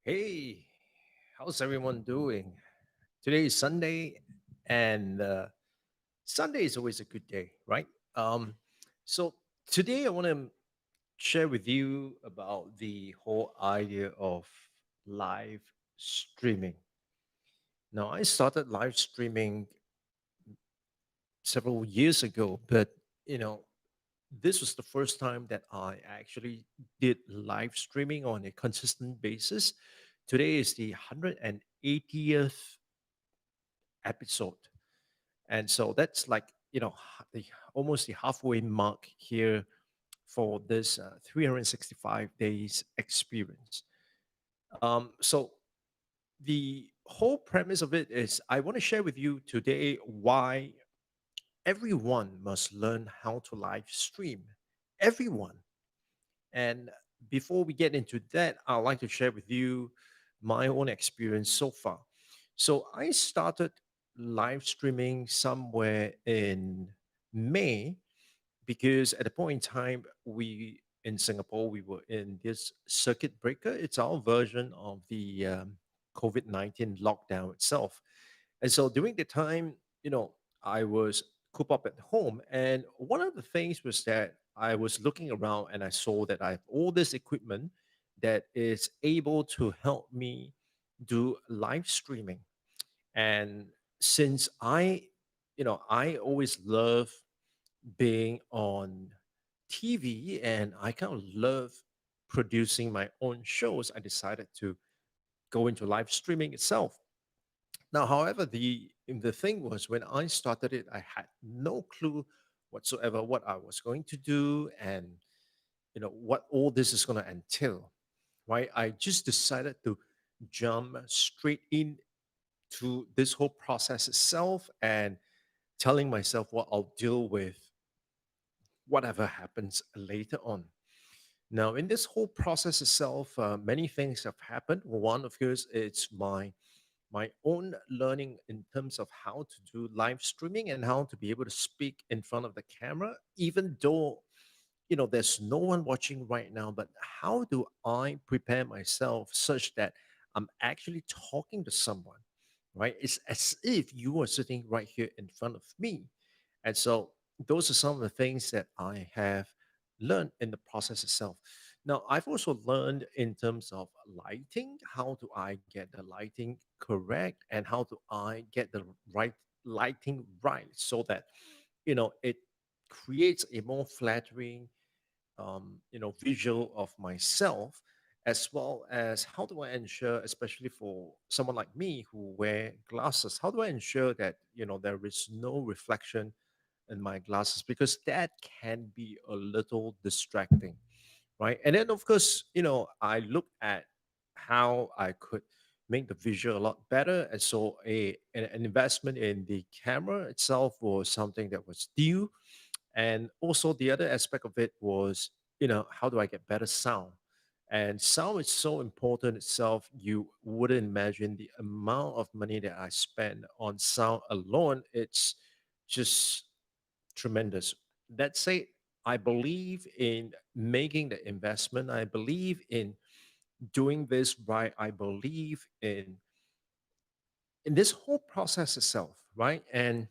Hey, how's everyone doing? Today is Sunday, and Sunday is always a good day, right? Um, so today I want to share with you about the whole idea of live streaming. Now, I started live streaming several years ago, but you know, this was the first time that I actually did live streaming on a consistent basis. Today is the 180th episode. And so that's like, the almost the halfway mark here for this 365 days experience. So the whole premise of it is I want to share with you today why everyone must learn how to live stream. Everyone. And before we get into that, I'd like to share with you my own experience so far. So I started live streaming somewhere in May because at the point in time we in Singapore we were in this circuit breaker. It's our version of the COVID-19 lockdown itself. And so during the time, I was cooped up at home. And one of the things was that I was looking around and I saw that I have all this equipment that is able to help me do live streaming. And since I always love being on TV and I kind of love producing my own shows, I decided to go into live streaming itself. Now, however, the thing was when I started it, I had no clue whatsoever what I was going to do and what all this is going to entail. Right? I just decided to jump straight into this whole process itself and telling myself what I'll deal with whatever happens later on. Now, in this whole process itself, many things have happened. One, of course, it's my own learning in terms of how to do live streaming and how to be able to speak in front of the camera, even though there's no one watching right now. But how do I prepare myself such that I'm actually talking to someone, right? It's as if you are sitting right here in front of me. And so those are some of the things that I have learned in the process itself. Now, I've also learned in terms of lighting, how do I get the lighting correct and how do I get the right lighting right so that, it creates a more flattering, visual of myself, as well as how do I ensure, especially for someone like me who wear glasses, how do I ensure that, there is no reflection in my glasses because that can be a little distracting, right? And then of course, I look at how I could make the visual a lot better, and so an investment in the camera itself was something that was due. And also the other aspect of it was, how do I get better sound? And sound is so important itself. You wouldn't imagine the amount of money that I spend on sound alone. It's just tremendous. That say, I believe in making the investment. I believe in doing this right. I believe in this whole process itself, right? And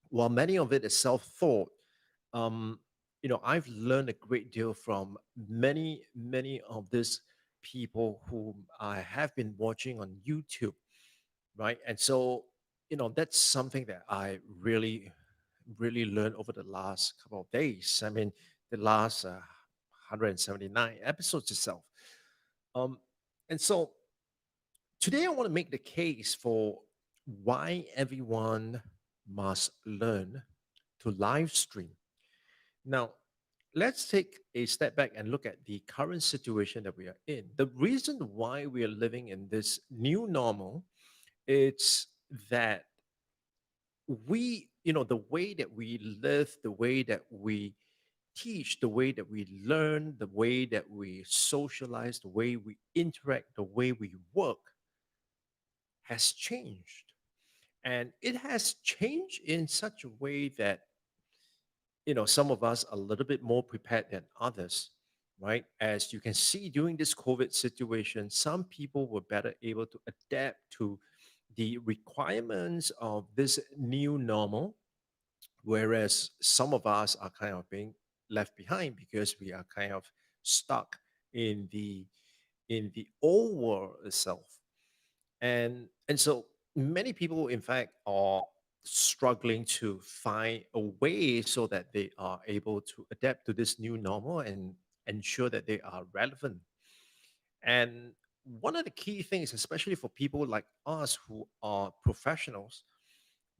while many of it is self-thought, um, I've learned a great deal from many of these people whom I have been watching on YouTube, right? And so, that's something that I really learned over the last couple of days. I mean, the last 179 episodes itself. Um, and so today I want to make the case for why everyone must learn to live stream. Now, let's take a step back and look at the current situation that we are in. The reason why we are living in this new normal is that the way that we live, the way that we teach, the way that we learn, the way that we socialize, the way we interact, the way we work has changed. And it has changed in such a way that some of us are a little bit more prepared than others, right? As you can see during this COVID situation, some people were better able to adapt to the requirements of this new normal, whereas some of us are kind of being left behind because we are kind of stuck in the old world itself. And so many people in fact are struggling to find a way so that they are able to adapt to this new normal and ensure that they are relevant. And one of the key things, especially for people like us who are professionals,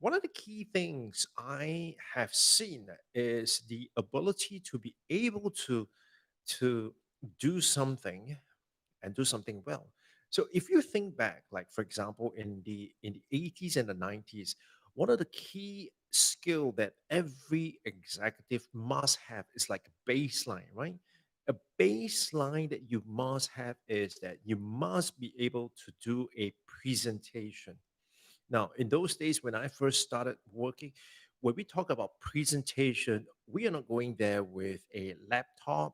one of the key things I have seen is the ability to be able to do something and do something well. So if you think back, like for example, in the 80s and the 90s, one of the key skill that every executive must have is like a baseline, right? A baseline that you must have is that you must be able to do a presentation. Now, in those days when I first started working, when we talk about presentation, we are not going there with a laptop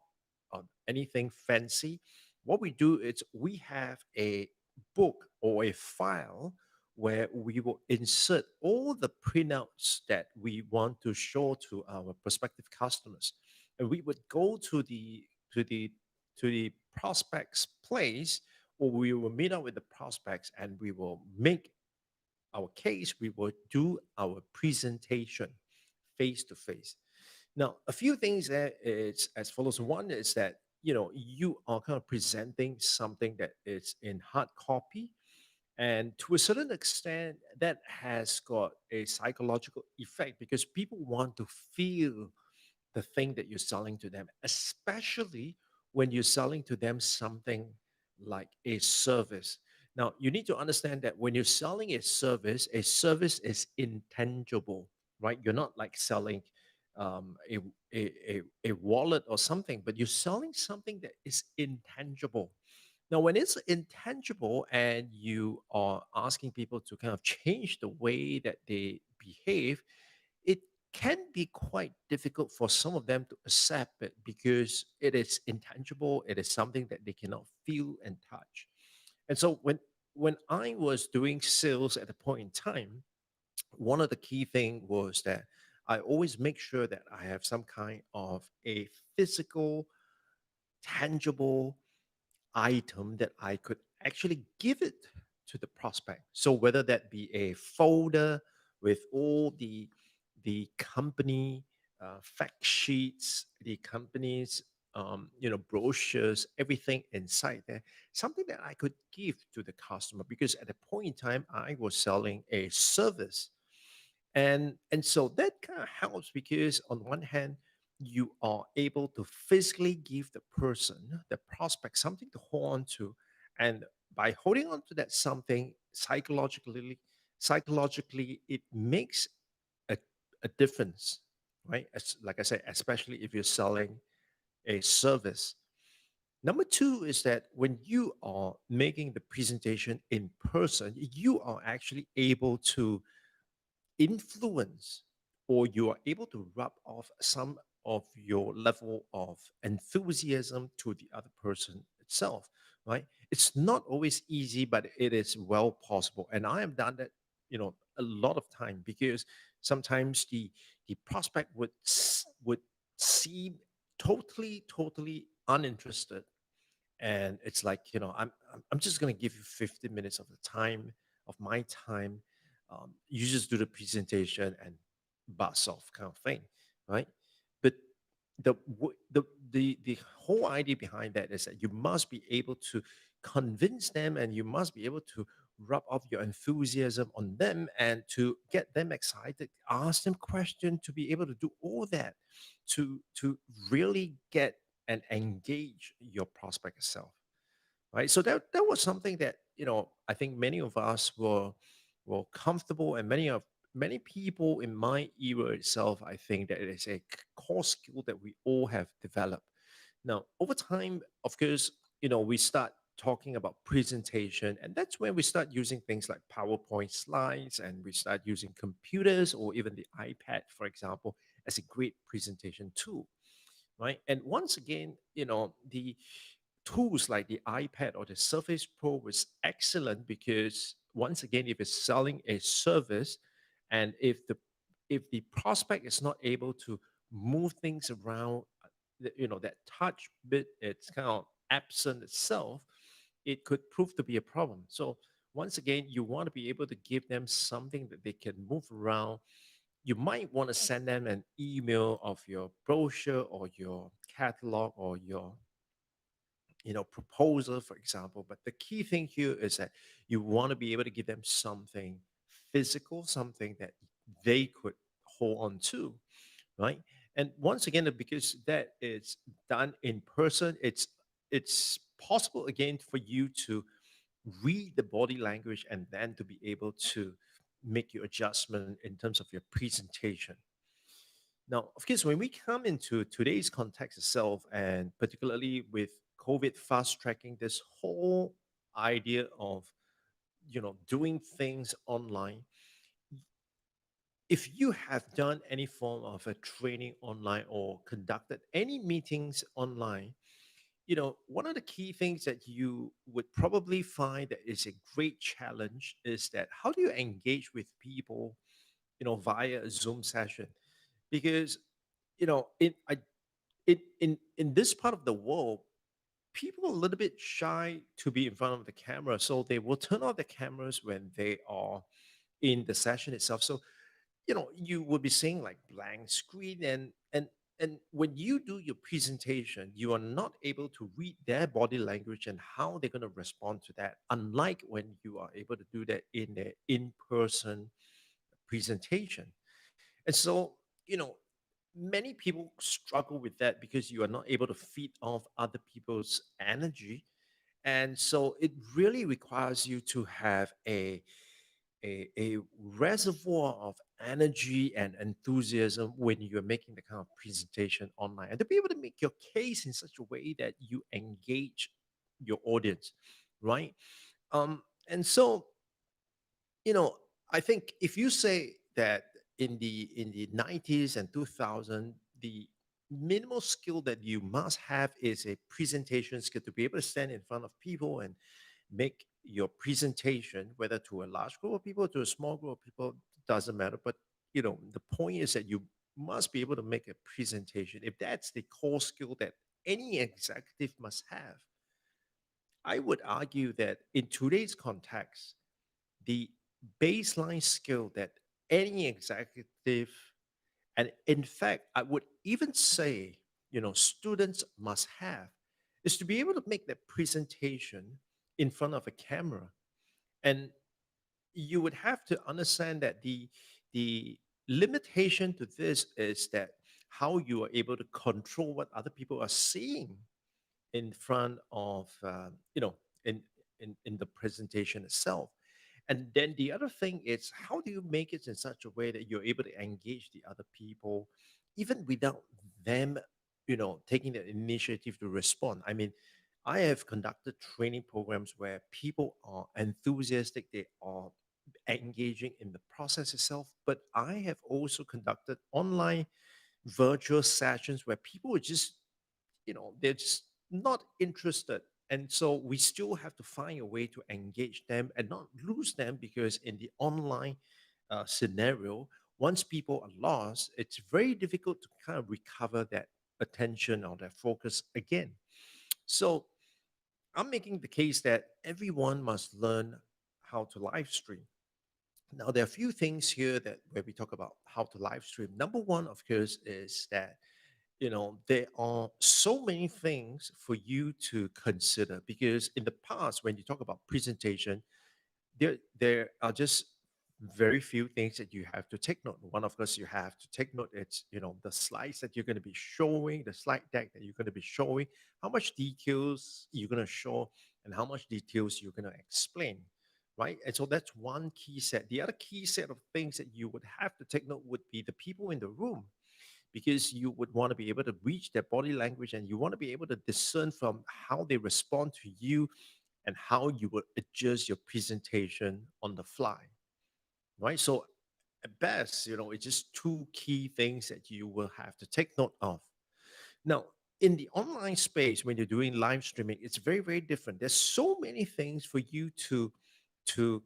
or anything fancy. What we do is we have a book or a file where we will insert all the printouts that we want to show to our prospective customers. And we would go to the to the prospect's place, or we will meet up with the prospects and we will make our case, we will do our presentation face to face. Now, a few things there is as follows. One is that you are kind of presenting something that is in hard copy, and to a certain extent, that has got a psychological effect because people want to feel the thing that you're selling to them, especially when you're selling to them something like a service. Now, you need to understand that when you're selling a service is intangible, right? You're not like selling um, a, a wallet or something, but you're selling something that is intangible. Now, when it's intangible and you are asking people to kind of change the way that they behave, it can be quite difficult for some of them to accept it because it is intangible, it is something that they cannot feel and touch. And so when I was doing sales at a point in time, one of the key thing was that I always make sure that I have some kind of a physical, tangible item that I could actually give it to the prospect. So whether that be a folder with all the company fact sheets, the company's brochures, everything inside there, something that I could give to the customer because at the point in time I was selling a service, and so that kind of helps because on one hand you are able to physically give the person, the prospect, something to hold on to, and by holding on to that something psychologically it makes a, a difference, right? As, like I said, especially if you're selling a service. Number two is that when you are making the presentation in person, you are actually able to influence, or you are able to rub off some of your level of enthusiasm to the other person itself, right? It's not always easy, but it is well possible, and I have done that a lot of time because sometimes the prospect would seem totally uninterested, and it's like, I'm just going to give you 15 minutes of the time, of my time. You just do the presentation and buzz off, kind of thing, right? But the whole idea behind that is that you must be able to convince them, and you must be able to rub off your enthusiasm on them and to get them excited, ask them questions, to be able to do all that, to really get and engage your prospect itself, right? So that was something that, I think many of us were comfortable, and many people in my era itself, I think that it is a core skill that we all have developed. Now over time, of course, we start talking about presentation, and that's when we start using things like PowerPoint slides, and we start using computers or even the iPad, for example, as a great presentation tool, right? And once again, the tools like the iPad or the Surface Pro was excellent, because once again, if it's selling a service, and if the prospect is not able to move things around, that touch bit, it's kind of absent itself, it could prove to be a problem. So once again, you want to be able to give them something that they can move around. You might want to send them an email of your brochure or your catalog or your proposal, for example. But the key thing here is that you want to be able to give them something physical, something that they could hold on to, right? And once again, because that is done in person, it's possible again for you to read the body language, and then to be able to make your adjustment in terms of your presentation. Now, of course, when we come into today's context itself, and particularly with COVID fast tracking this whole idea of doing things online, if you have done any form of a training online or conducted any meetings online, one of the key things that you would probably find that is a great challenge is that how do you engage with people, via a Zoom session? Because in this part of the world, people are a little bit shy to be in front of the camera, so they will turn off the cameras when they are in the session itself. So you would be seeing like blank screen, and when you do your presentation, you are not able to read their body language and how they're going to respond to that, unlike when you are able to do that in an in-person presentation. And so, many people struggle with that because you are not able to feed off other people's energy. And so it really requires you to have a reservoir of energy and enthusiasm when you're making the kind of presentation online, and to be able to make your case in such a way that you engage your audience, right? And so, I think if you say that in the 90s and 2000, the minimal skill that you must have is a presentation skill, to be able to stand in front of people and make your presentation, whether to a large group of people, to a small group of people, doesn't matter. But the point is that you must be able to make a presentation. If that's the core skill that any executive must have, I would argue that in today's context, the baseline skill that any executive, and in fact, I would even say, students must have, is to be able to make that presentation in front of a camera. And you would have to understand that the limitation to this is that how you are able to control what other people are seeing in front of, in in the presentation itself. And then the other thing is, how do you make it in such a way that you're able to engage the other people, even without them, taking the initiative to respond? I mean, I have conducted training programs where people are enthusiastic, they are engaging in the process itself. But I have also conducted online virtual sessions where people are just, they're just not interested. And so we still have to find a way to engage them and not lose them, because in the online scenario, once people are lost, it's very difficult to kind of recover that attention or that focus again. So I'm making the case that everyone must learn how to live stream. Now, there are a few things here that where we talk about how to live stream. Number one, of course, is that there are so many things for you to consider, because in the past, when you talk about presentation, there are just very few things that you have to take note. One, of course, you have to take note. It's the slides that you're going to be showing, the slide deck that you're going to be showing, how much details you're going to show, and how much details you're going to explain, right? And so that's one key set. The other key set of things that you would have to take note would be the people in the room, because you would want to be able to reach their body language, and you want to be able to discern from how they respond to you and how you would adjust your presentation on the fly, right? So at best, it's just two key things that you will have to take note of. Now, in the online space, when you're doing live streaming, it's very, very different. There's so many things for you to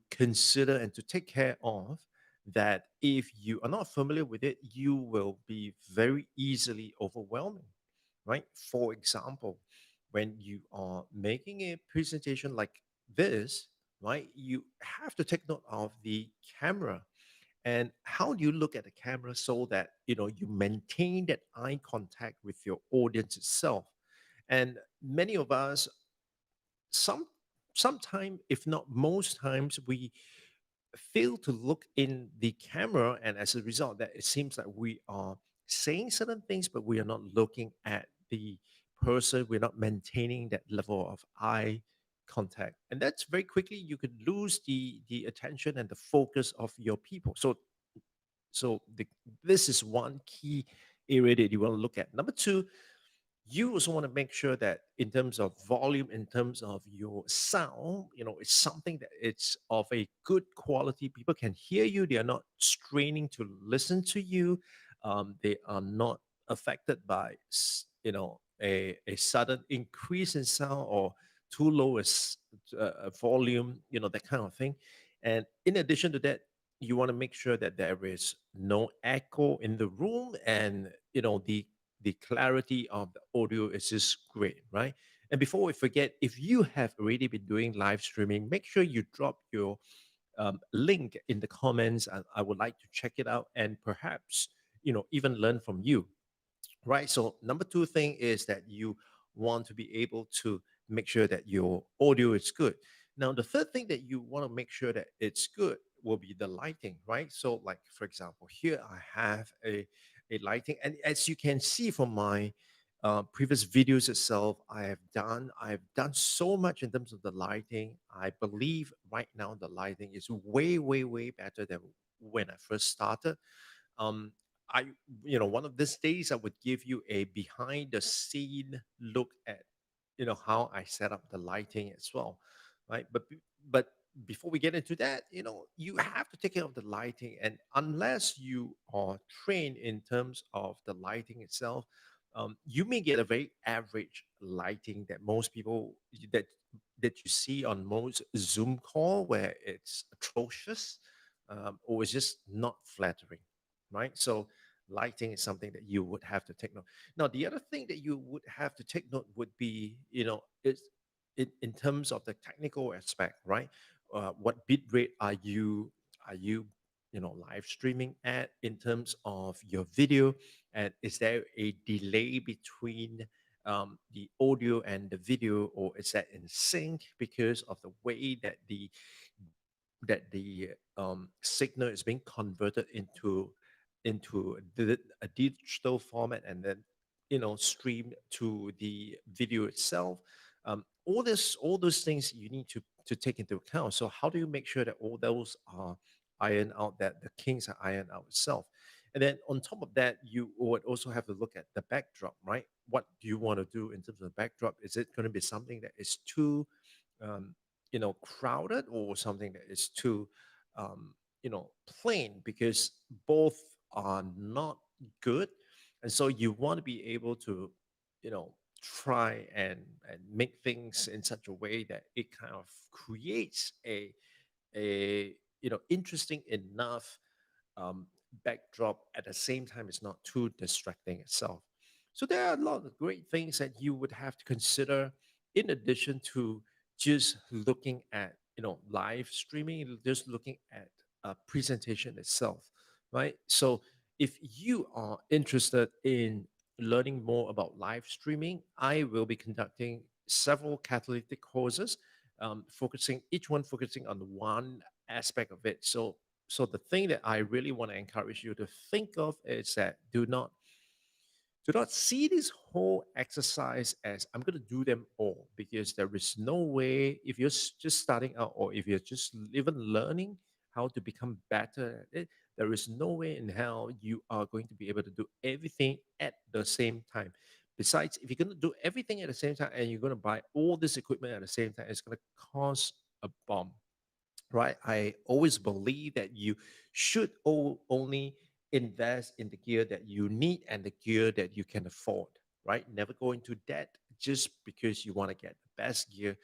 consider and to take care of, that if you are not familiar with it, you will be very easily overwhelming, right? For example, when you are making a presentation like this, right, you have to take note of the camera, and how do you look at the camera so that you maintain that eye contact with your audience itself. And many of us, some sometime, if not most times, we fail to look in the camera, and as a result, that it seems like we are saying certain things, but we are not looking at the person. We're not maintaining that level of eye contact, and that's very quickly you could lose the attention and the focus of your people. So this is one key area that you want to look at. Number two, you also want to make sure that in terms of volume, in terms of your sound, it's something that it's of a good quality. People can hear you. They are not straining to listen to you. They are not affected by, a sudden increase in sound, or too low a volume, that kind of thing. And in addition to that, you want to make sure that there is no echo in the room, and the clarity of the audio is just great, right? And before we forget, if you have already been doing live streaming, make sure you drop your link in the comments. I would like to check it out, and perhaps even learn from you, right? So number two thing is that you want to be able to make sure that your audio is good. Now, the third thing that you want to make sure that it's good will be the lighting, right? So, like for example, here I have a lighting, and as you can see from my previous videos itself, I have done so much in terms of the lighting. I believe right now the lighting is way, way, way better than when I first started. um I, one of these days I would give you a behind the scene look at how I set up the lighting as well, right? But before we get into that, you have to take care of the lighting, and unless you are trained in terms of the lighting itself, you may get a very average lighting that most people that you see on most Zoom call, where it's atrocious, or it's just not flattering, right? So lighting is something that you would have to take note. Now, the other thing that you would have to take note would be, is in terms of the technical aspect, right? What bit rate are you live streaming at in terms of your video, and is there a delay between the audio and the video, or is that in sync because of the way that the signal is being converted into a digital format, and then streamed to the video itself. All those things you need to take into account. So how do you make sure that all those are ironed out, that the kinks are ironed out itself? And then on top of that, you would also have to look at the backdrop, right? What do you want to do in terms of the backdrop? Is it going to be something that is too crowded, or something that is too um, plain? Because both are not good, and so you want to be able to you know try and make things in such a way that it kind of creates a interesting enough backdrop at the same time it's not too distracting itself. So there are a lot of great things that you would have to consider in addition to just looking at live streaming, just looking at a presentation itself, right? So if you are interested in learning more about live streaming, I will be conducting several catalytic courses, focusing each one focusing on one aspect of it. So the thing that I really want to encourage you to think of is that do not see this whole exercise as I'm going to do them all, because there is no way, if you're just starting out or if you're just even learning how to become better at it, there is no way in hell you are going to be able to do everything at the same time. Besides, if you're going to do everything at the same time and you're going to buy all this equipment at the same time, it's going to cost a bomb, right? I always believe that you should only invest in the gear that you need and the gear that you can afford, right? Never go into debt just because you want to get the best gear.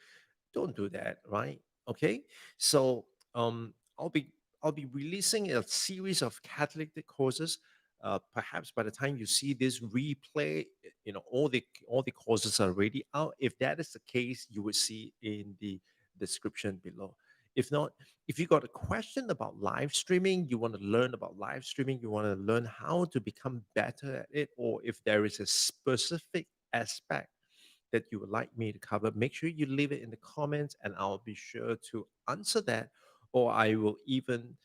Don't do that, right? Okay. So um i'll be I'll be releasing a series of catalytic courses. Perhaps by the time you see this replay, all the courses are already out. If that is the case, you will see in the description below. If not, if you got a question about live streaming, you want to learn about live streaming, you want to learn how to become better at it, or if there is a specific aspect that you would like me to cover, make sure you leave it in the comments and I'll be sure to answer that. Or I will even,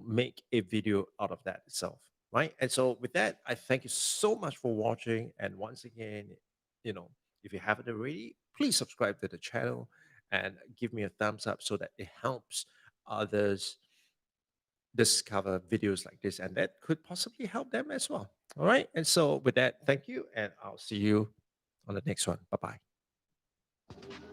make a video out of that itself. Right. And so with that, I thank you so much for watching. And once again, you know, if you haven't already, please subscribe to the channel and give me a thumbs up so that it helps others discover videos like this and that could possibly help them as well. All right. And so with that, thank you. And I'll see you on the next one. Bye bye.